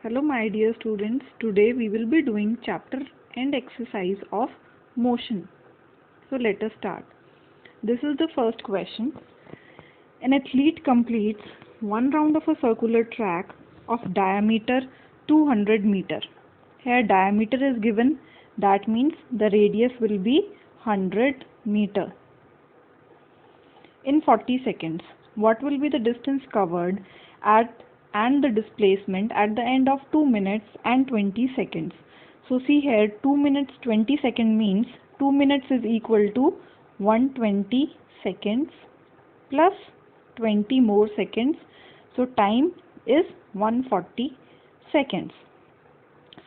Hello my dear students, today we will be doing chapter and exercise of motion. So let us start. This is the first question. An athlete completes one round of a circular track of diameter 200 meter. Here diameter is given, that means the radius will be 100 meter. In 40 seconds, what will be the distance covered at and the displacement at the end of 2 minutes and 20 seconds? So see here, 2 minutes 20 seconds means 2 minutes is equal to 120 seconds plus 20 more seconds. So time is 140 seconds.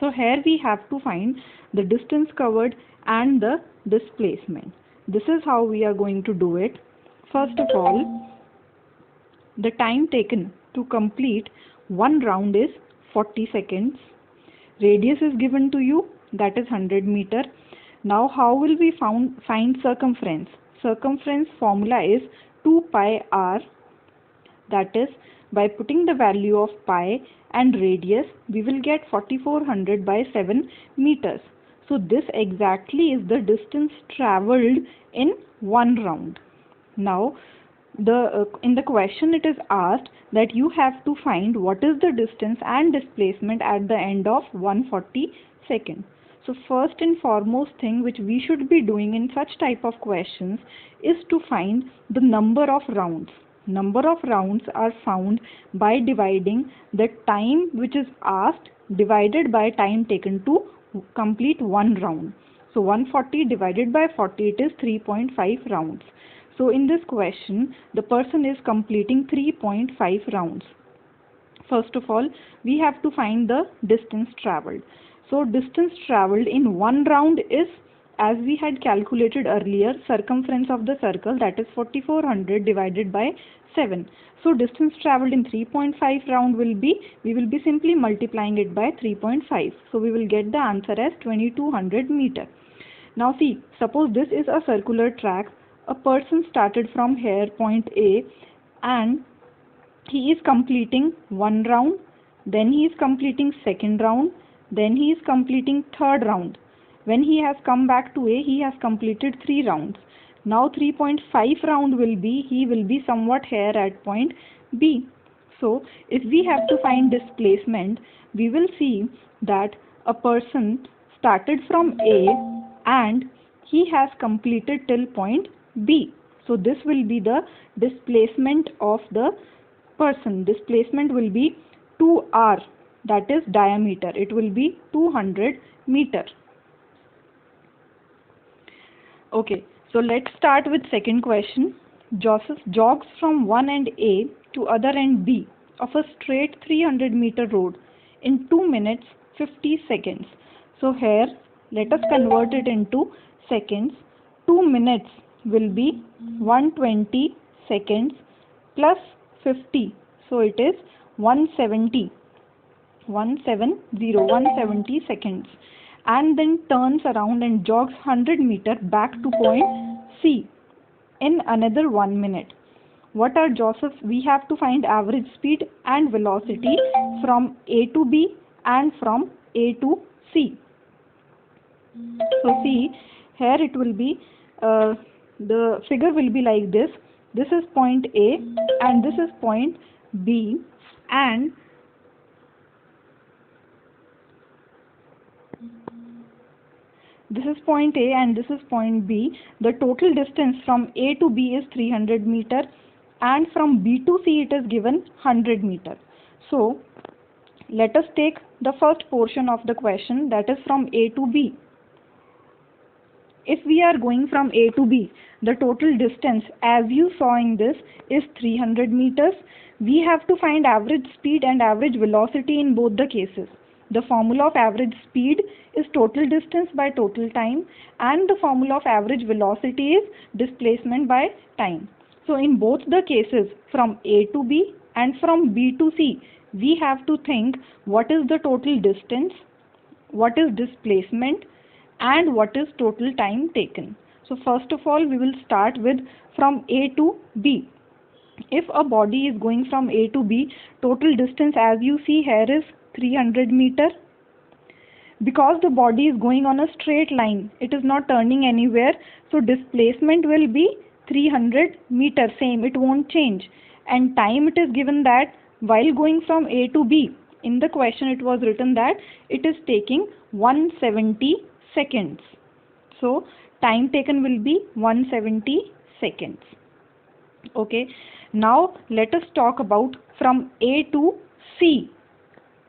So here we have to find the distance covered and the displacement. This is how we are going to do it. First of all, the time taken to complete one round is 40 seconds. Radius is given to you, that is 100 meter. Now how will we find circumference? Circumference formula is 2 pi r. That is, by putting the value of pi and radius, we will get 4400 by 7 meters. So this exactly is the distance travelled in one round. Now, in the question it is asked that you have to find what is the distance and displacement at the end of 140 seconds. So first and foremost thing which we should be doing in such type of questions is to find the number of rounds. Number of rounds are found by dividing the time which is asked divided by time taken to complete one round. So 140 divided by 40, it is 3.5 rounds. So in this question, the person is completing 3.5 rounds. First of all, we have to find the distance travelled. So distance travelled in one round is, as we had calculated earlier, circumference of the circle, that is 4400 divided by 7. So distance travelled in 3.5 round will be, we will be simply multiplying it by 3.5. So we will get the answer as 2200 meter. Now see, suppose this is a circular track. A person started from here, point A, and he is completing one round, then he is completing second round, then he is completing third round. When he has come back to A, he has completed 3 rounds. Now 3.5 round will be, he will be somewhat here at point B. So if we have to find displacement, we will see that a person started from A and he has completed till point B. So this will be the displacement of the person. Displacement will be 2r, that is diameter. It will be 200 meter. Okay, so let's start with second question. Joseph jogs from one end A to other end B of a straight 300 meter road in 2 minutes 50 seconds. So here let us convert it into seconds. 2 minutes will be 120 seconds plus 50. So it is 170 seconds, and then turns around and jogs 100 meter back to point C in another 1 minute. What are Joseph's? We have to find average speed and velocity from A to B and from A to C. So see, here it will be, the figure will be like this. This is point A and this is point B, and this is point A and this is point B. The total distance from A to B is 300 meter and from B to C it is given 100 meter. So let us take the first portion of the question, that is from A to B. If we are going from A to B, the total distance as you saw in this is 300 meters. We have to find average speed and average velocity in both the cases. The formula of average speed is total distance by total time, and the formula of average velocity is displacement by time. So in both the cases, from A to B and from B to C, we have to think what is the total distance, what is displacement, and what is total time taken. So first of all, we will start with from A to B. If a body is going from A to B, total distance as you see here is 300 meter? Because the body is going on a straight line, it is not turning anywhere, so displacement will be 300 meter, same, it won't change. And time, it is given that while going from A to B, in the question it was written that it is taking 170 seconds. So time taken will be 170 seconds. Okay, now let us talk about from A to C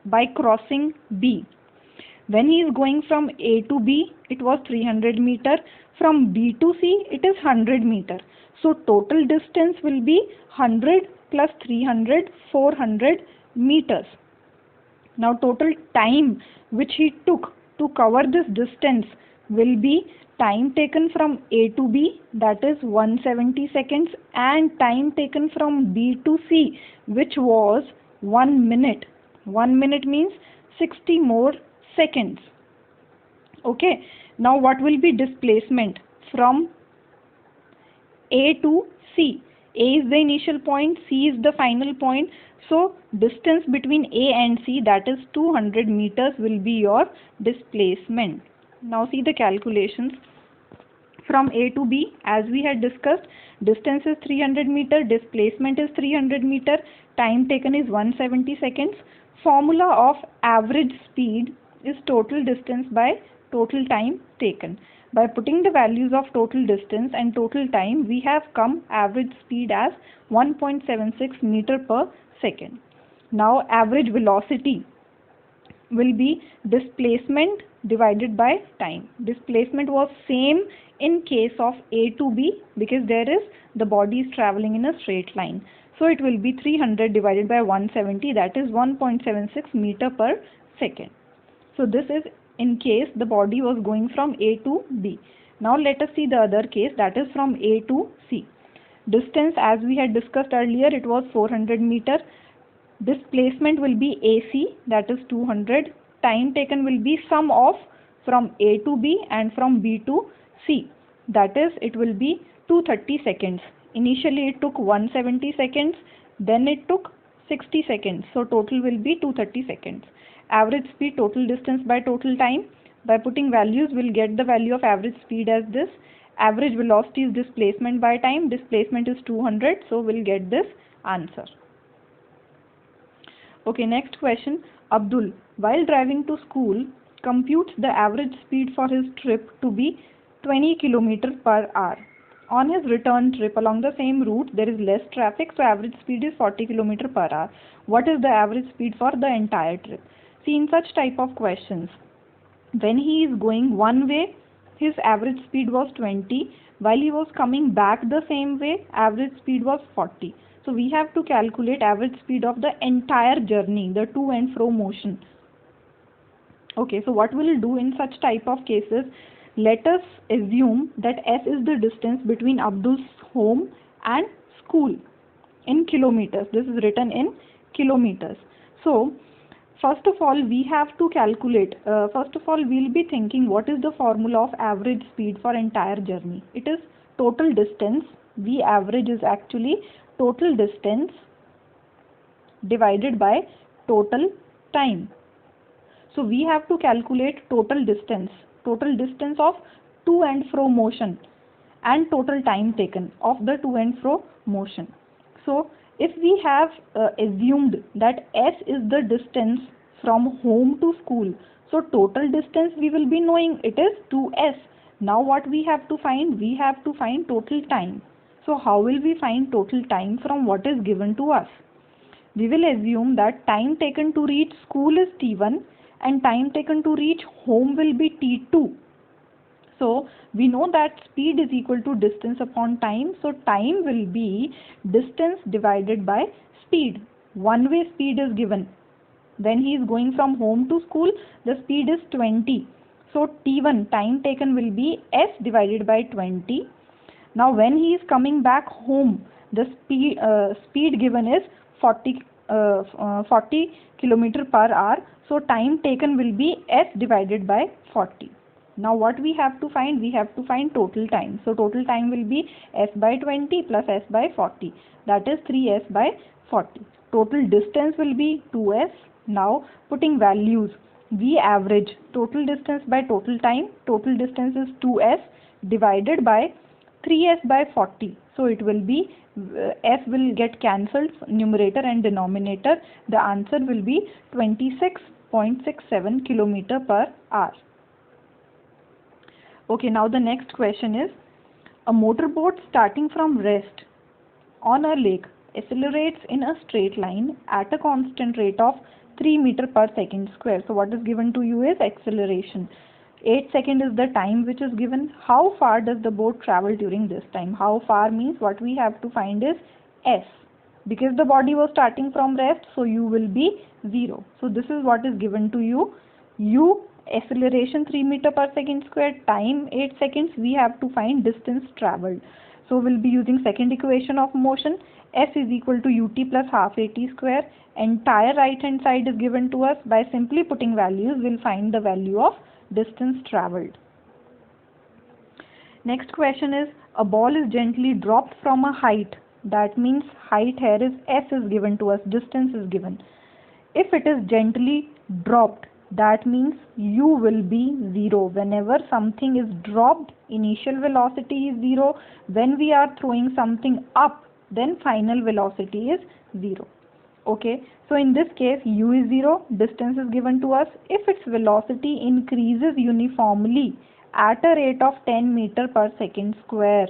by crossing B. When he is going from A to B, it was 300 meter. From B to C, it is 100 meter. So total distance will be 100 plus 300, 400 meters. Now total time which he took to cover this distance will be time taken from A to B, that is 170 seconds, and time taken from B to C, which was 1 minute. 1 minute means 60 more seconds. Okay, now what will be displacement from A to C? A is the initial point, C is the final point. So distance between A and C, that is 200 meters, will be your displacement. Now see the calculations. From A to B, as we had discussed, distance is 300 meter, displacement is 300 meter, time taken is 170 seconds. Formula of average speed is total distance by total time taken. By putting the values of total distance and total time, we have come average speed as 1.76 meter per second. Now average velocity will be displacement divided by time. Displacement was same in case of A to B because there is the body is traveling in a straight line. So it will be 300 divided by 170, that is 1.76 meter per second. So this is in case the body was going from A to B. Now let us see the other case, that is from A to C. Distance, as we had discussed earlier, it was 400 meter. Displacement will be AC, that is 200. Time taken will be sum of from A to B and from B to C, that is it will be 230 seconds. Initially it took 170 seconds, then it took 60 seconds. So total will be 230 seconds. Average speed, total distance by total time. By putting values, we'll get the value of average speed as this. Average velocity is displacement by time. Displacement is 200, so we'll get this answer. Okay, next question. Abdul, while driving to school, computes the average speed for his trip to be 20 km per hour. On his return trip along the same route, there is less traffic, so average speed is 40 km per hour. What is the average speed for the entire trip? See, in such type of questions, when he is going one way, his average speed was 20. While he was coming back the same way, average speed was 40. So we have to calculate average speed of the entire journey, the to and fro motion. Okay, so what we'll do in such type of cases, let us assume that S is the distance between Abdul's home and school in kilometers. This is written in kilometers. So first of all, we have to calculate, first of all, we'll be thinking what is the formula of average speed for entire journey. It is total distance. V average is actually total distance divided by total time. So we have to calculate total distance of to and fro motion and total time taken of the to and fro motion. So if we have assumed that S is the distance from home to school, so total distance we will be knowing it is 2S. Now what we have to find? We have to find total time. So how will we find total time from what is given to us? We will assume that time taken to reach school is T1 and time taken to reach home will be T2. So we know that speed is equal to distance upon time. So time will be distance divided by speed. One way speed is given. When he is going from home to school, the speed is 20. So T1, time taken, will be S divided by 20. Now when he is coming back home, the speed given is 40 km per hour. So time taken will be S divided by 40. Now what we have to find? We have to find total time. So total time will be S by 20 plus S by 40. That is 3S by 40. Total distance will be 2S Now putting values, we average total distance by total time. Total distance is 2s divided by 3s by 40. So it will be s will get cancelled, numerator and denominator. The answer will be 26.67 kilometer per hour. Okay, now the next question is, a motorboat starting from rest on a lake accelerates in a straight line at a constant rate of 3 meter per second square. So what is given to you is acceleration. 8 seconds is the time which is given. How far does the boat travel during this time? How far means what we have to find is s. Because the body was starting from rest, so u will be 0. So this is what is given to you. U, acceleration 3 meter per second square, time 8 seconds. We have to find distance traveled. So we'll be using second equation of motion. S is equal to ut plus half at square. Entire right hand side is given to us. By simply putting values, we'll find the value of distance traveled. Next question is, a ball is gently dropped from a height. That means height here is s is given to us, distance is given. If it is gently dropped, that means u will be 0. Whenever something is dropped, initial velocity is 0. When we are throwing something up, then final velocity is 0. Okay, so in this case u is 0, distance is given to us. If its velocity increases uniformly at a rate of 10 meter per second square,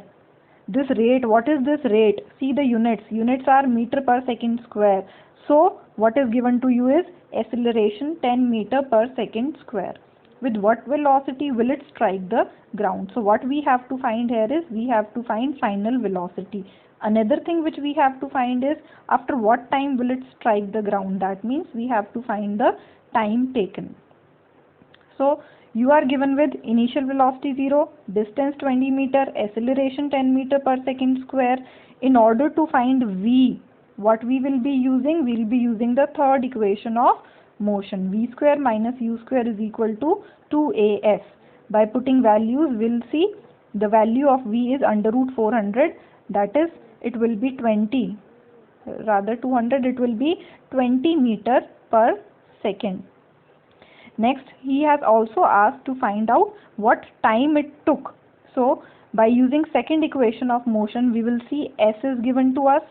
this rate, what is this rate? See the units. Units are meter per second square. So what is given to you is acceleration 10 meter per second square. With what velocity will it strike the ground? So what we have to find here is, we have to find final velocity. Another thing which we have to find is, after what time will it strike the ground? That means we have to find the time taken. So you are given with initial velocity 0, distance 20 meter, acceleration 10 meter per second square. In order to find v, what we will be using? We will be using the third equation of motion. V square minus u square is equal to 2as. By putting values, we'll see the value of v is under root 400. That is, it will be 200, it will be 20 meter per second. Next, he has also asked to find out what time it took. So by using second equation of motion, we will see s is given to us,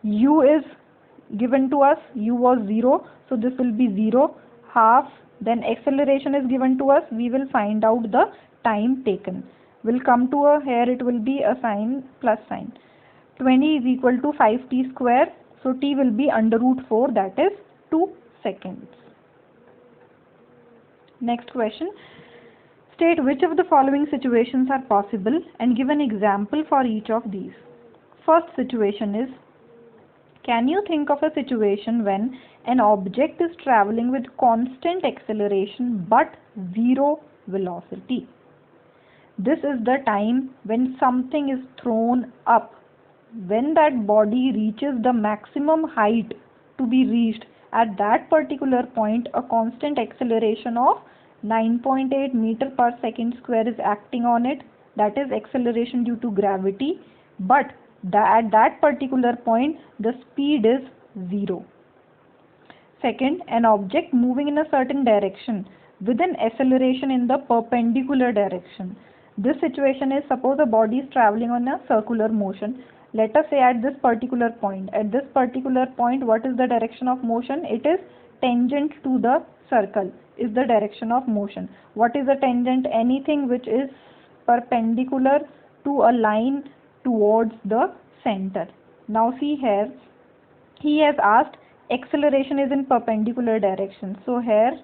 u is given to us, u was 0, so this will be 0, half, then acceleration is given to us. We will find out the time taken. We'll come to a, here it will be a sign, plus sign. 20 is equal to 5t square, so t will be under root 4, that is 2 seconds. Next question, state which of the following situations are possible and give an example for each of these. First situation is, can you think of a situation when an object is traveling with constant acceleration but 0 velocity? This is the time when something is thrown up. When that body reaches the maximum height to be reached, at that particular point a constant acceleration of 9.8 meter per second square is acting on it. That is acceleration due to gravity. But at that particular point the speed is 0. Second, an object moving in a certain direction with an acceleration in the perpendicular direction. This situation is, suppose a body is traveling on a circular motion. Let us say at this particular point. At this particular point, what is the direction of motion? It is tangent to the circle is the direction of motion. What is a tangent? Anything which is perpendicular to a line towards the center. Now see here, he has asked acceleration is in perpendicular direction. So here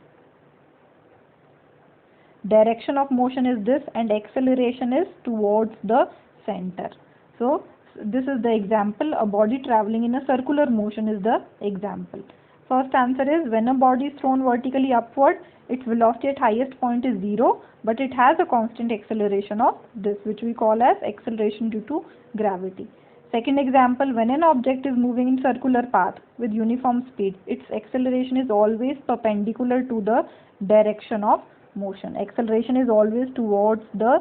direction of motion is this and acceleration is towards the center. So this is the example, a body traveling in a circular motion is the example. First answer is, when a body is thrown vertically upward, its velocity at highest point is 0, but it has a constant acceleration of this, which we call as acceleration due to gravity. Second example, when an object is moving in circular path with uniform speed, its acceleration is always perpendicular to the direction of motion. Acceleration is always towards the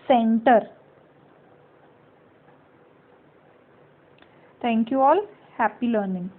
center. Thank you all. Happy learning.